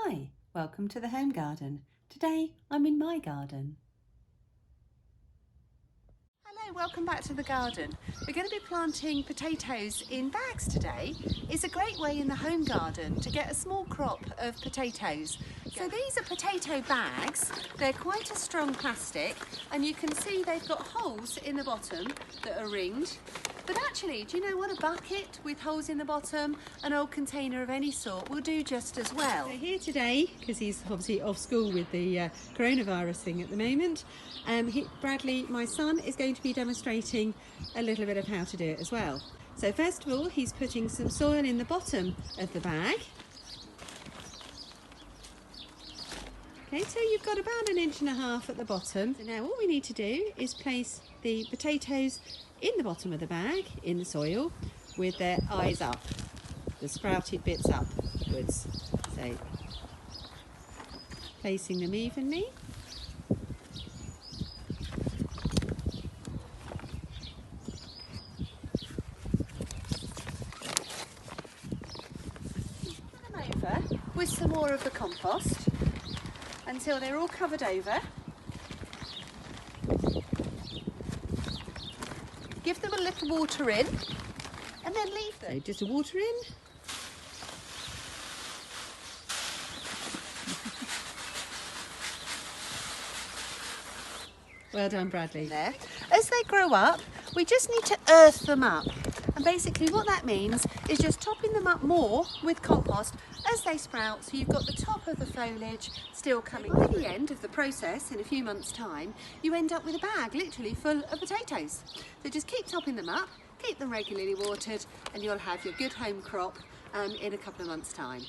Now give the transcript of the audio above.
Hi, welcome to the home garden. Today I'm in my garden. Hello, welcome back to the garden. We're going to be planting potatoes in bags today. It's a great way in the home garden to get a small crop of potatoes. So these are potato bags. They're quite a strong plastic and you can see they've got holes in the bottom that are ringed. But actually, do you know what? A bucket with holes in the bottom, an old container of any sort will do just as well. So here today, because he's obviously off school with the coronavirus thing at the moment, Bradley, my son, is going to be demonstrating a little bit of how to do it as well. So first of all, he's putting some soil in the bottom of the bag. Okay, so you've got about 1.5 inches at the bottom. So now all we need to do is place the potatoes in the bottom of the bag, in the soil, with their eyes up, the sprouted bits upwards. So, placing them evenly. Put them over with some more of the compost until they're all covered over. Give them a little water in and then leave them. So just a water in. Well done, Bradley. There. As they grow up, we just need to earth them up. And basically what that means is just topping them up more with compost as they sprout, so you've got the top of the foliage still coming. By the end of the process, in a few months' time, you end up with a bag literally full of potatoes. So just keep topping them up, keep them regularly watered, and you'll have your good home crop in a couple of months' time.